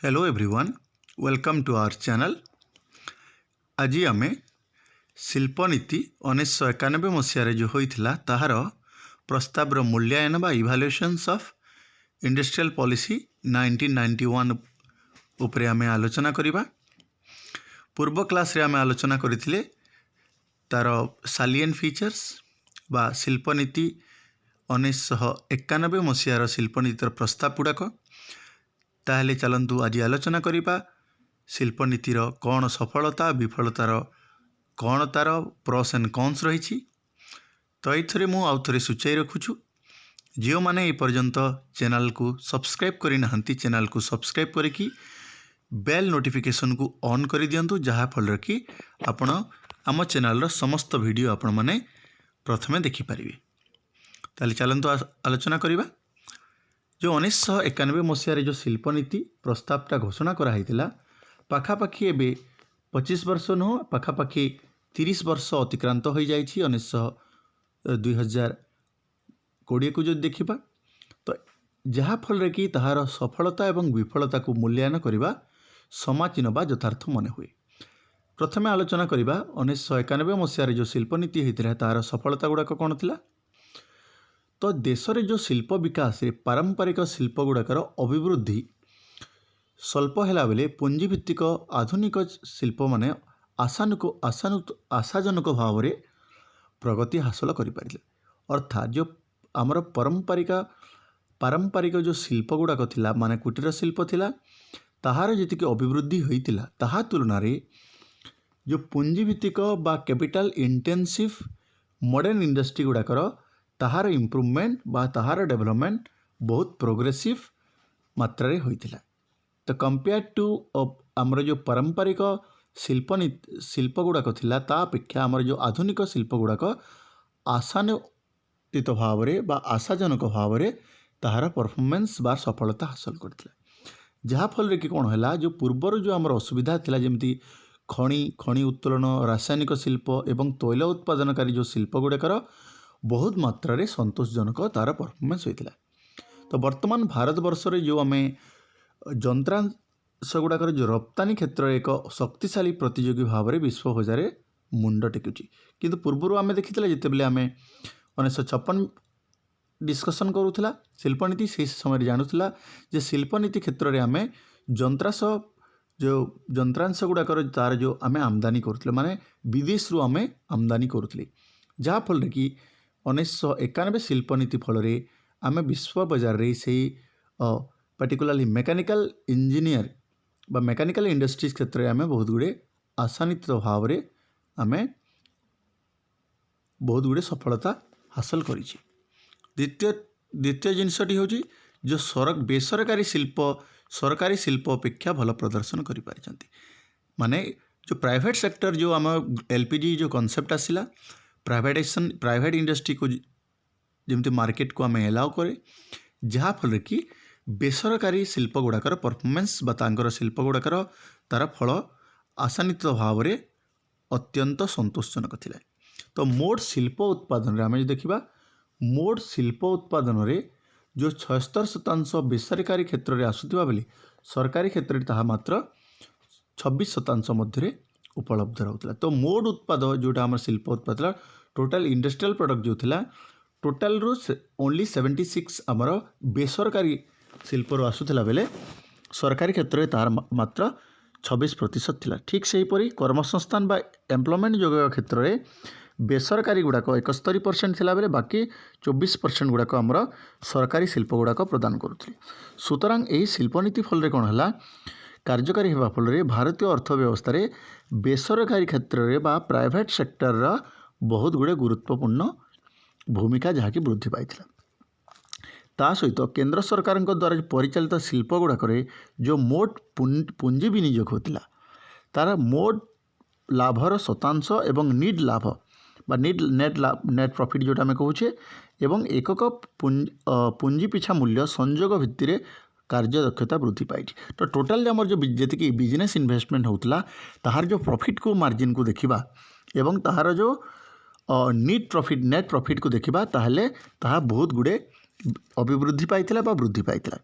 Hello everyone, welcome to our channel. आज आम शिल्पनीति 1991 मसीह जो होता ताहार प्रस्तावर मूल्यांकन बा इभालुएशंस ऑफ इंडस्ट्रियल पॉलिसी 1991 उपरे आम आलोचना करिबा। पूर्व क्लास रे आम आलोचना करथिले तार सालिएंट फीचर्स बा शिल्पनीति 1991 मसीहार शिल्पनीतिर प्रस्ताव गुड़ाक। ताहले चलंतु आज आलोचना करिबा शिल्पनीतिर कौन सफलता विफलतार कौन तार प्रॉस एंड कॉन्स रही। तो ये मु आउ थे सूचाई रखुछु जो मैंने ये पर्यंत चैनल को सब्सक्राइब करी नाहंती चैनल को सब्सक्राइब करके बेल नोटिफिकेशन को ऑन कर दियंतु, जहाँ फल कि आपण आम चैनल समस्त वीडियो आपण माने प्रथमे देखिपारे। ताले चलंतु आलोचना करिबा जो 1991 मसीह जो शिल्पनीति प्रस्तावटा घोषणा कराइला पाखापाखि एबे 25 वर्ष नुह पाखापाखि 30 वर्ष अतिक्रांत हो जाए 2020 को जो देखा तो जहाँ फल कि ताहार सफलता एवं विफलता को मूल्यांकन करने समाचीन बा यथार्थ मन हुए। प्रथमे आलोचना करवा 1991 मसीह जो शिल्पनीति होता तार सफलता गुड़ाक कौन थी। तो देश रे जो शिल्प विकास रे पारंपरिक शिल्प गुड़ाकर अभिवृद्धि स्वल्प हैला बेले पुंजीभित्तिक आधुनिक शिल्प माने आशाजनक भाव में प्रगति हासिल करें। अर्थात जो आमर पारंपरिक जो शिल्प गुड़ाक थिला माने कुटीर शिल्प थिला ताहार जी अभिवृद्धि होइतिला ताहा तुलना रे जो पुंजीभित्तिक बा कैपिटल इंटेंसिव मॉडर्न इंडस्ट्री गुड़ाकर ताहार इम्प्रूवमेंट बा ताहार डेवलपमेंट बहुत प्रोग्रेसिव मात्रा रे होइतिला। तो कंपेयर टू आमर जो पारंपरिक शिल्प गुड़ाक थिला ता अपेक्षा आमर जो आधुनिक शिल्प गुड़ाक आशान्वित भाव में बा आशाजनक भाव में ताहार परफॉर्मेंस बा सफलता हासिल करथिला। जहाँ फल कि कौन है जो पूर्वर जो आमर असुविधा थिला जेमती खनि उत्तोलन रासायनिक शिल्प एवं तैल उत्पादनकारी जो शिल्प गुड़ाकर बहुत मात्रा रे संतोषजनक तार परफॉर्मेंस होता। तो वर्तमान भारत वर्ष रे जो आम यंत्रांश गुड़ाकर जो रप्तानी क्षेत्र में एक शक्तिशाली प्रतियोगी भाव में विश्व बजार मुंड टेकुची। किंतु पूर्वर आम देखी जितेबाला आम 1956 डिस्कसन करूला शिल्पनीति से समय जानूला जे शिल्पनीति क्षेत्र में आम यंत्रांश गुड़ाकर तार जो आम आमदानी करुले माने विदेश रू आम आमदानी करुले, जहाँ फल कि 1991 शिल्पनीति फल आम विश्व बजार रे से पर्टिकुलरली मेकानिकल इंजीनियर बा मेकानिकल इंडस्ट्रीज क्षेत्र में आम बहुत गुड़े आशान्वित भाव में आम बहुत गुड़े सफलता हासिल करी। द्वितीय जिनसटी हूँ जो बेसरकारी शिल्प सरकारी शिल्प अपेक्षा भल प्रदर्शन कर माने जो प्राइवेट सेक्टर जो आम एलपीजी जो कॉन्सेप्ट आसला प्राइवेट इंडस्ट्री को जमती मार्केट को आम एलाउ करे, जहाँ फल कि बेसरकारी शिल्प गुड़ाकर परफॉर्मेंस बा शिल्प गुड़ाकर तार फल आशान्वित भाव में अत्यंत संतोषजनक थिला। तो मोट शिल्प उत्पादन आम देखा मोट शिल्प उत्पादन रे जो 76% बेसरकारी क्षेत्र में आसुवा बेले सरकारी क्षेत्र में ताहा मात्र 26% मध्य उपलब्ध रहूला। तो मोट उत्पाद जोटा आम शिल्प उत्पाद टोटाल इंडस्ट्रियल प्रोडक्ट जो थिला टोटाल रू ओनली 76 आमर बेसरकारी शिल्प आसूला बेले सरकारी क्षेत्र में तार मात्र 26% थिला। ठीक से हीपरी कर्मसंस्थान बा एम्प्लॉयमेंट जोगाଇବା क्षेत्र में बेसरकारी गुड़ाक 71% थिला बेले बाकी 24% गुड़ाक आमर सरकारी शिल्प गुड़ाक प्रदान करुଥିଲେ। सुतरां यही शिल्पनीति फल कौन है कार्यकारी होगा फल भारतीय अर्थव्यवस्था रे बेसरकारी क्षेत्र में बा प्राइवेट सेक्टर बहुत गुड़े गुरुत्वपूर्ण भूमिका जहाँकि वृद्धि पाई। ता सहित केंद्र सरकार द्वारा परिचालित शिल्प गुड़ाक जो मोट पुंजी विनियोग होता तार मोट लाभर शतांश एवं नीड लाभ बा नेट प्रॉफिट जोटा आम कहूचे एवं एकक पुंजी पिछा मूल्य संयोग भित्ति कार्यदक्षता वृद्धि पाई। तो टोटाल आमर जो जी बिजनेस इन्वेस्टमेंट होता ताहार जो प्रॉफिट को मार्जिन को देखा एवं ताहार जो नेट प्रॉफिट को देखा ताहले ताहा बहुत गुड़े ଅଭିବୃଦ୍ଧି ପାଇଥିଲା ବା ବୃଦ୍ଧି ପାଇଥିଲା।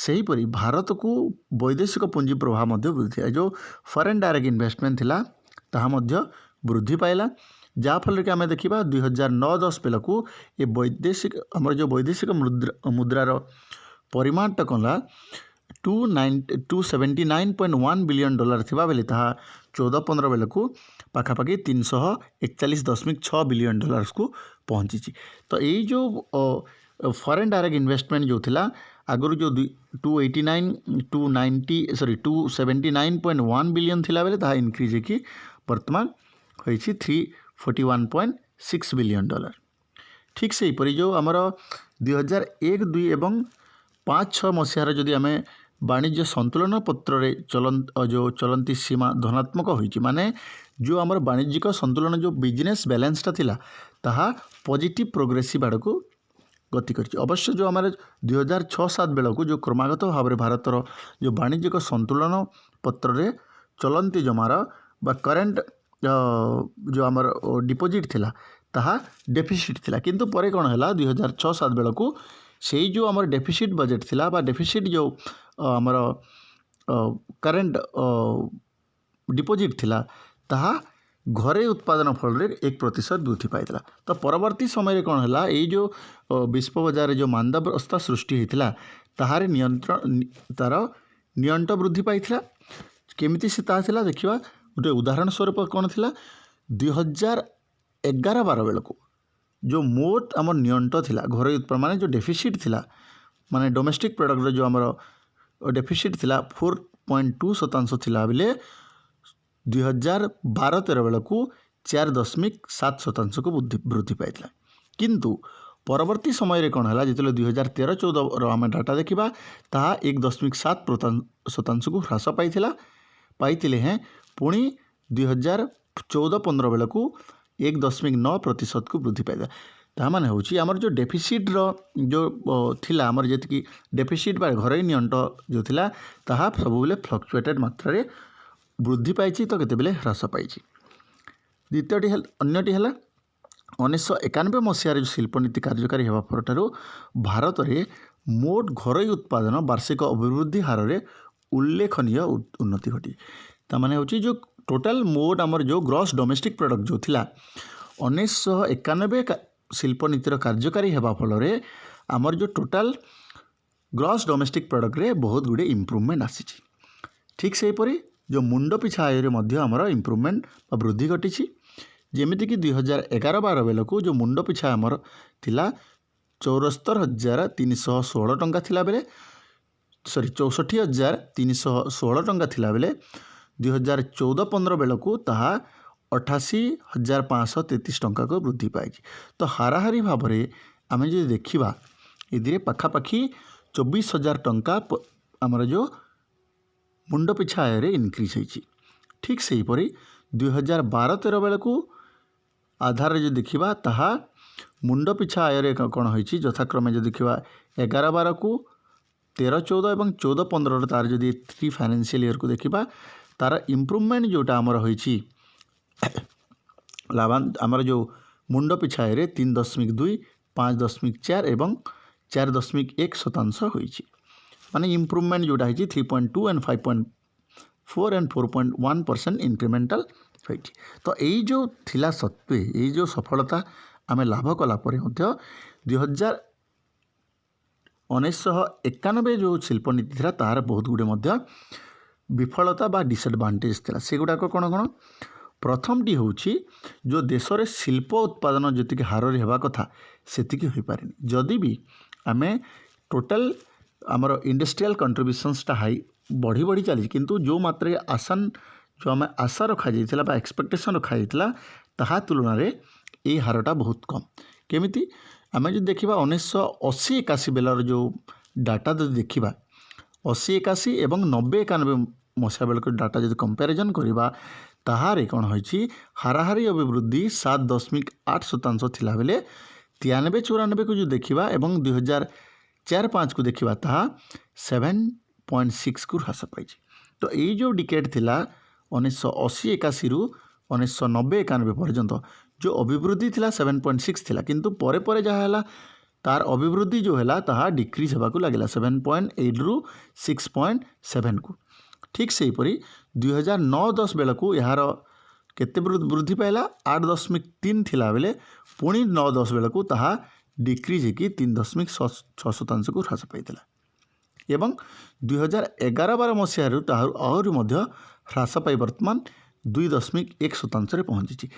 ସେହିପରି ଭାରତକୁ ବୈଦେଶିକ ପୁଞ୍ଜି ପ୍ରବାହ ମଧ୍ୟ ବୃଦ୍ଧି ପାଇଲା। ଯେଉଁ ଫରେନ୍ ଡାଇରେକ୍ଟ ଇନଭେଷ୍ଟମେଣ୍ଟ ଥିଲା ତାହା ମଧ୍ୟ ବୃଦ୍ଧି ପାଇଲା। ଯାହାଫଳରେ କି ଆମେ ଦେଖିବା 2009-10 ବେଳକୁ ଏ ବୈଦେଶିକ ଆମର ଯେଉଁ ବୈଦେଶିକ ମୁଦ୍ରାର ପରିମାଣଟା କଲା $279.1 ବିଲିୟନ ଥିବା ବେଳେ ତାହା 14-15 ବେଳକୁ ପାଖାପାଖି $341.6 ବିଲିୟନ କୁ ପହଞ୍ଚିଛି। ତ ଏଇ ଯେଉଁ ଫରେନ୍ ଡାଇରେକ୍ଟ ଇନଭେଷ୍ଟମେଣ୍ଟ ଯେଉଁ ଥିଲା ଆଗରୁ ଯେଉଁ 279.1 ବିଲିୟନ ଥିଲାବେଳେ ତାହା ଇନକ୍ରିଜ୍ ହେଇକି ବର୍ତ୍ତମାନ ହୋଇଛି $341.6 ବିଲିୟନ। ଠିକ୍ ସେହିପରି ଯେଉଁ ଆମର 2001-2 ଏବଂ 5-6 ମସିହାର ଯଦି ଆମେ ବାଣିଜ୍ୟ ସନ୍ତୁଳନ ପତ୍ରରେ ଯେଉଁ ଚଳନ୍ତି ସୀମା ଧନାତ୍ମକ ହୋଇଛି, ମାନେ ଯେଉଁ ଆମର ବାଣିଜ୍ୟିକ ସନ୍ତୁଳନ ଯେଉଁ ବିଜନେସ୍ ବାଲାନ୍ସଟା ଥିଲା ତାହା ପଜିଟିଭ୍ ପ୍ରୋଗ୍ରେସିଭ୍ ଆଡ଼କୁ ଗତି କରିଛି। ଅବଶ୍ୟ ଯେଉଁ ଆମର 2006-7 ବେଳକୁ ଯେଉଁ କ୍ରମାଗତ ଭାବରେ ଭାରତର ଯେଉଁ ବାଣିଜ୍ୟିକ ସନ୍ତୁଳନ ପତ୍ରରେ ଚଳନ୍ତି ଜମାର ବା କରେଣ୍ଟ ଯେଉଁ ଆମର ଡିପୋଜିଟ୍ ଥିଲା ତାହା ଡେଫିସିଟ୍ ଥିଲା। କିନ୍ତୁ ପରେ କ'ଣ ହେଲା 2006-7 ବେଳକୁ ସେଇ ଯେଉଁ ଆମର ଡେଫିସିଟ୍ ବଜେଟ୍ ଥିଲା ବା ଡେଫିସିଟ୍ ଯେଉଁ ଆମର କରେଣ୍ଟ ଡିପୋଜିଟ୍ ଥିଲା ତାହା ଘରୋଇ ଉତ୍ପାଦନ ଫଳରେ 1% ବୃଦ୍ଧି ପାଇଥିଲା। ତ ପରବର୍ତ୍ତୀ ସମୟରେ କ'ଣ ହେଲା, ଏଇ ଯେଉଁ ବିଶ୍ୱ ବଜାରରେ ଯେଉଁ ମାନ୍ଦାବସ୍ଥା ସୃଷ୍ଟି ହୋଇଥିଲା ତାହାର ନିଅଣ୍ଟ ବୃଦ୍ଧି ପାଇଥିଲା। କେମିତି ସେ ତାହା ଥିଲା ଦେଖିବା। ଗୋଟେ ଉଦାହରଣ ସ୍ୱରୂପ କ'ଣ ଥିଲା, 2011-12 ବେଳକୁ ଯେଉଁ ମୋଟ ଆମର ନିଅଣ୍ଟ ଥିଲା ଘରୋଇ ଉତ୍ପାଦନ ମାନେ ଯେଉଁ ଡେଫିସିଟ୍ ଥିଲା, ମାନେ ଡୋମେଷ୍ଟିକ୍ ପ୍ରଡ଼କ୍ଟର ଯେଉଁ ଆମର ଡେଫିସିଟ୍ ଥିଲା 4.2% ଥିଲା ବେଳେ 2012-13 ବେଳକୁ 4.7%କୁ ବୃଦ୍ଧି ପାଇଥିଲା। କିନ୍ତୁ ପରବର୍ତ୍ତୀ ସମୟରେ କ'ଣ ହେଲା, ଯେତେବେଳେ 2013-14ର ଆମେ ଡାଟା ଦେଖିବା ତାହା 1.7%କୁ ହ୍ରାସ ପାଇଥିଲେ ହେଁ ପୁଣି 2014-15 ବେଳକୁ 1.9%କୁ ବୃଦ୍ଧି ପାଇଥିଲା। ତାହା ମାନେ ହେଉଛି ଆମର ଯେଉଁ ଡେଫିସିଟ୍ର ଯେଉଁ ଥିଲା ଆମର ଯେତିକି ଡେଫିସିଟ୍ ବା ଘରୋଇ ନିଅଣ୍ଟ ଯେଉଁ ଥିଲା ତାହା ସବୁବେଳେ ଫ୍ଲକ୍ଚୁଏଟେଡ୍ ମାତ୍ରାରେ ବୃଦ୍ଧି ପାଇଛି ତ କେତେବେଳେ ହ୍ରାସ ପାଇଛି। ଅନ୍ୟଟି ହେଲା 1991 ମସିହାରେ ଯେଉଁ ଶିଳ୍ପନୀତି କାର୍ଯ୍ୟକାରୀ ହେବା ପରଠାରୁ ଭାରତରେ ମୋଟ ଘରୋଇ ଉତ୍ପାଦନ ବାର୍ଷିକ ଅଭିବୃଦ୍ଧି ହାରରେ ଉଲ୍ଲେଖନୀୟ ଉନ୍ନତି ଘଟିଛି। ତାମାନେ ହେଉଛି ଯେଉଁ ଟୋଟାଲ ମୋଟ ଆମର ଯେଉଁ ଗ୍ରସ୍ ଡୋମେଷ୍ଟିକ୍ ପ୍ରଡ଼କ୍ଟ ଯେଉଁ ଥିଲା 1991 ଶିଳ୍ପନୀତିର କାର୍ଯ୍ୟକାରୀ ହେବା ଫଳରେ ଆମର ଯେଉଁ ଟୋଟାଲ ଗ୍ରସ୍ ଡୋମେଷ୍ଟିକ୍ ପ୍ରଡ଼କ୍ଟରେ ବହୁତ ଗୁଡ଼ିଏ ଇମ୍ପ୍ରୁଭମେଣ୍ଟ ଆସିଛି। ଠିକ୍ ସେହିପରି ଯେଉଁ ମୁଣ୍ଡ ପିଛା ଆୟରେ ମଧ୍ୟ ଆମର ଇମ୍ପ୍ରୁଭମେଣ୍ଟ ବା ବୃଦ୍ଧି ଘଟିଛି। ଯେମିତିକି 2011-12 ବେଳକୁ ଯେଉଁ ମୁଣ୍ଡ ପିଛା ଆମର ଥିଲା 64,316 ଟଙ୍କା ଥିଲାବେଳେ 64,316 ଟଙ୍କା ଥିଲାବେଳେ 2014-15 ବେଳକୁ ତାହା 88,533 ଟଙ୍କାକୁ ବୃଦ୍ଧି ପାଇଛି। ତ ହାରାହାରି ଭାବରେ ଆମେ ଯଦି ଦେଖିବା ଏଥିରେ ପାଖାପାଖି 24,000 ଟଙ୍କା ଆମର ଯେଉଁ ମୁଣ୍ଡ ପିଛା ଆୟରେ ଇନକ୍ରିଜ୍ ହୋଇଛି। ଠିକ୍ ସେହିପରି 2012-13 ବେଳକୁ ଆଧାରରେ ଯଦି ଦେଖିବା ତାହା ମୁଣ୍ଡ ପିଛା ଆୟରେ କ'ଣ ହୋଇଛି, ଯଥାକ୍ରମେ ଯଦି ଦେଖିବା 11-12କୁ 13-14 ଏବଂ 14-15ର ତାର ଯଦି 3 ଫାଇନାନ୍ସିଆଲ ଇୟରକୁ ଦେଖିବା ତାର ଇମ୍ପ୍ରୁଭମେଣ୍ଟ ଯେଉଁଟା ଆମର ହୋଇଛି ଆମର ଯେଉଁ ମୁଣ୍ଡ ପିଛା ଆୟରେ 3.2, 5.4 ଏବଂ 4.1% ହୋଇଛି। ମାନେ ଇମ୍ପ୍ରୁଭମେଣ୍ଟ ଯେଉଁଟା ହେଇଛି 3.2 and 5.4 and 4.1% ଇନକ୍ରିମେଣ୍ଟାଲ ହୋଇଛି। ତ ଏଇ ଯେଉଁ ଥିଲା ସତ୍ତ୍ୱେ ଏଇ ଯେଉଁ ସଫଳତା ଆମେ ଲାଭ କଲା ପରେ ମଧ୍ୟ 1991 ଯେଉଁ ଶିଳ୍ପନୀତି ଥିଲା ତାହାର ବହୁତ ଗୁଡ଼ିଏ ମଧ୍ୟ ବିଫଳତା ବା ଡିସଆଡ଼ଭାଣ୍ଟେଜ୍ ଥିଲା। ସେଗୁଡ଼ାକ କ'ଣ କ'ଣ? ପ୍ରଥମଟି ହେଉଛି ଯେଉଁ ଦେଶରେ ଶିଳ୍ପ ଉତ୍ପାଦନ ଯେତିକି ହାରରେ ହେବା କଥା ସେତିକି ହୋଇପାରିନି। ଯଦି ବି ଆମେ ଟୋଟାଲ ଆମର ଇଣ୍ଡଷ୍ଟ୍ରିଆଲ କଣ୍ଟ୍ରିବ୍ୟୁସନ୍ସଟା ବଢ଼ି ଚାଲିଛି, କିନ୍ତୁ ଯେଉଁ ମାତ୍ରାରେ ଯେଉଁ ଆମେ ଆଶା ରଖାଯାଇଥିଲା ବା ଏକ୍ସପେକ୍ଟେସନ୍ ରଖାଯାଇଥିଲା ତାହା ତୁଳନାରେ ଏଇ ହାରଟା ବହୁତ କମ୍। କେମିତି? ଆମେ ଯଦି ଦେଖିବା 1980-81 ବେଳର ଯେଉଁ ଡାଟା ଯଦି ଦେଖିବା 80-81 ଏବଂ 90-91 ମସିହା ବେଳକୁ ଡାଟା ଯଦି କମ୍ପାରିଜନ୍ କରିବା ତାହାରେ କ'ଣ ହୋଇଛି, ହାରାହାରି ଅଭିବୃଦ୍ଧି 7.8% ଥିଲାବେଳେ 93-94କୁ ଯଦି ଦେଖିବା ଏବଂ 2004-05କୁ ଦେଖିବା ତାହା 7.6କୁ ହ୍ରାସ ପାଇଛି। ତ ଏଇ ଯେଉଁ ଡିକେଟ୍ ଥିଲା 1980-81ରୁ 1990-91 ପର୍ଯ୍ୟନ୍ତ ଯେଉଁ ଅଭିବୃଦ୍ଧି ଥିଲା 7.6 ଥିଲା, କିନ୍ତୁ ପରେ ପରେ ଯାହା ହେଲା तार अभिवृद्धि जो है ताहा डिक्रीज होगा लगे 7.8 रु 6.7 को। ठीक से हीपरी 2009-10 बेला को यार केते वृद्धि पाइला 8.3 थिला बेले पुणी 9-10 बेला को ताहा डिक्रीज होगी 3.6% को ह्रास पाइला एवं 2011-12 मसीह आहरी ह्रास पाई बर्तमान 2.1% पहुँची।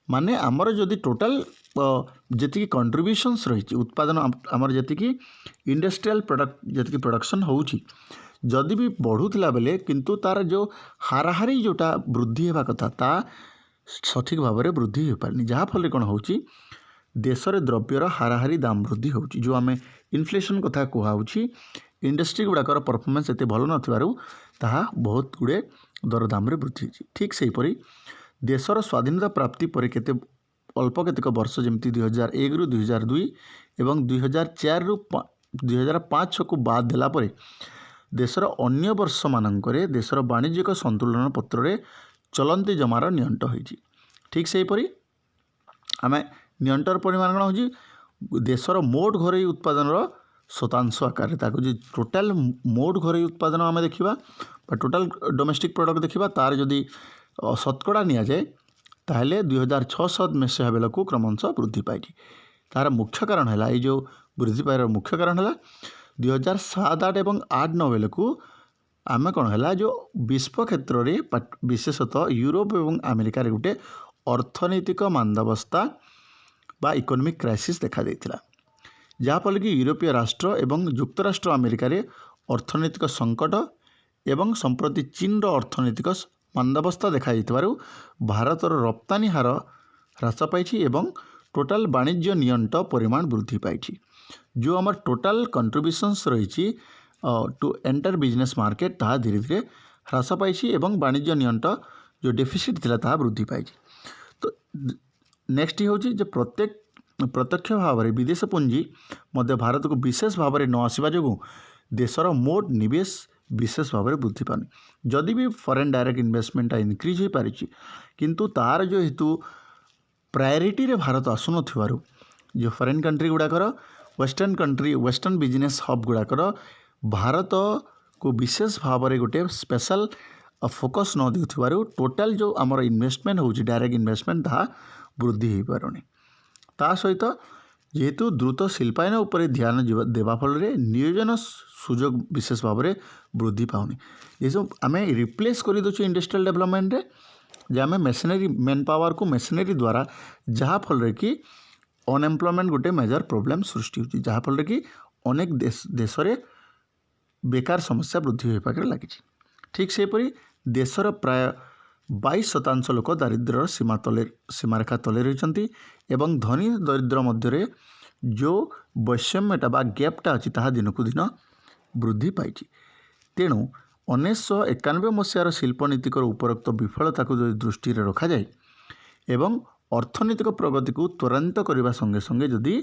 माने आमर जदि टोटाल जी कंट्रीब्यूशंस रही उत्पादन आमर जी इंडस्ट्रियल प्रोडक्ट जी प्रोडक्शन होची जदि भी बढ़ुला बेले किंतु तार जो हाराहारी जोटा वृद्धि होगा कथा ता सठिक भाव में वृद्धि हो पारनी जहाँफल कौन हो देशर द्रव्यर हाराहारी दाम वृद्धि हो जो आम इनफ्लेशन कथा कहुच्छी इंडस्ट्री गुड़ाकर परफॉर्मेंस एत भल ना बहुत गुड़े दरदाम वृद्धि होती। ठीक से हीपरी देशर स्वाधीनता प्राप्ति पर केते अल्प केतेक वर्ष जमी 2001 रु 2002 एवं 2004 रु 2005 को बाद देला परे देशर अन्य वर्ष मानकरे देशर वाणिज्यिक संतुलन पत्र रे चलंती जमार नियंट होईची। ठीक से हीपरी आम नियंटर परिमाण कौन हो देशर मोट घरोई उत्पादन शतांश आकार जो टोटाल मोट घरोई उत्पादन आम देखा टोटाल डोमेस्टिक प्रोडक्ट देखा तार जदि शतकड़ा नि जाए ताहले 2006 मसीहा बेला को क्रमशः वृद्धि पाई तार मुख्य कारण है ये जो वृद्धि पाइबार मुख्य कारण है 2007-8 एवं 8-9 बेला को आम कौन है जो विश्व क्षेत्र में विशेषतः यूरोप एवं अमेरिका गोटे अर्थनैतिक मांदावस्था बा इकोनॉमिक क्राइसिस देखा देइथिला जहाँफल कि यूरोपीय राष्ट्र एवं युक्तराष्ट्र अमेरिका रे अर्थनैतिक संकट एवं संप्रति चीन अर्थनैतिक मांदावस्था देखा भारतर रप्तानी हार ह्रास पाई एवं टोटाल वाणिज्य नियंट परिमाण वृद्धि पाई जो आम टोटाल कंट्रीब्यूशंस रही टू एंटर बिजनेस मार्केट ताहा धीरे धीरे ह्रास पाई एवं वाणिज्य नियंट जो डेफिसिट थिला ताहा वृद्धि पाई। तो नेक्स्ट हूँ जो प्रत्यक्ष भाव में विदेश पुंजी मध्य भारत को विशेष भाव में न आसवा जो देशर मोट निवेश विशेष भाव में वृद्धि पानी जदि भी फॉरेन डायरेक्ट इन्वेस्टमेंट इनक्रीज हो पारी किंतु तार जो हेतु प्रायोरिटी रे भारत आसुन जो फॉरेन कंट्री गुड़ाकर वेस्टर्न बिजनेस हब गुड़ाकर भारत को विशेष भाव में गोटे स्पेशल फोकस न देउथिबारु टोटाल जो आमर इन्वेस्टमेंट हो डायरेक्ट इन्वेस्टमेंट ताहा वृद्धि हो पारुनी ता सहित जेहेतु द्रुत शिल्पायन उपर ध्यान देवा फल नियोजन सुजोग विशेष भाव में वृद्धि पाउनी ये सब आम रिप्लेस कर दे इंडस्ट्रियल डेवलपमेंट रे जे आम मेसिनरी मैन पावर को मेसिनरी द्वारा जहाँ फल कि अनएम्प्लॉयमेंट गोटे मेजर प्रोब्लेम सृष्टि होती जहाँ फल कि अनेक देश रे बेकार समस्या वृद्धि हो पाके लगी। ठीक सेपरी देशर प्राय 22% लोक दारिद्र्यर सीमारेखा तले रही एवं धनी दरिद्र मध्य जो वैषम्यटा बा गैपटा अच्छी ताहा दिन को दिन वृद्धि पाई। तेणु 1991 मसीहार शिल्पनीतिकर उपरोक्त विफलता को जो दृष्टि रखा जाए एवं अर्थनैतिक प्रगति को त्वरान्वित करने संगे संगे जदि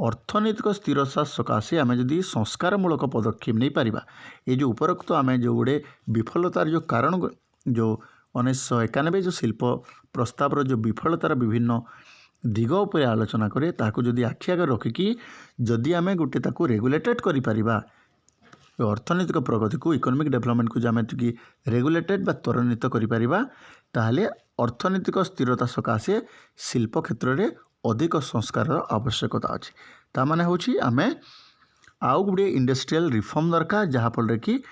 अर्थनैतिक स्थिरता सकाशे आम जदि संस्कारमूलक पदक्षेप नहीं पारिबा ये जो उपरोक्त आम जो गुड़े विफलतार जो कारण जो 1991 जो शिल्प प्रस्तावर जो विफलतार विभिन्न दिग उपर आलोचना करे ताकू जदि आखि आगे रखिकी जदि आम गोटे ताकू रेगुलेटेड करि परिबा अर्थनैतिक प्रगति को इकोनॉमिक डेवलपमेंट को आम टी रेगुलेटेड बा त्वरान्वित करि परिबा ताहले अर्थनैतिक स्थिरता सकाशे शिल्प क्षेत्र में अधिक संस्कार आवश्यकता अच्छी ता माने होछि आमे आउ गुड़े इंडस्ट्रियल रिफॉर्म दरकार जहाँफल कि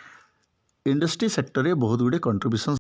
इंडस्ट्री सेक्टर में बहुत गुड़े कंट्रीब्यूशन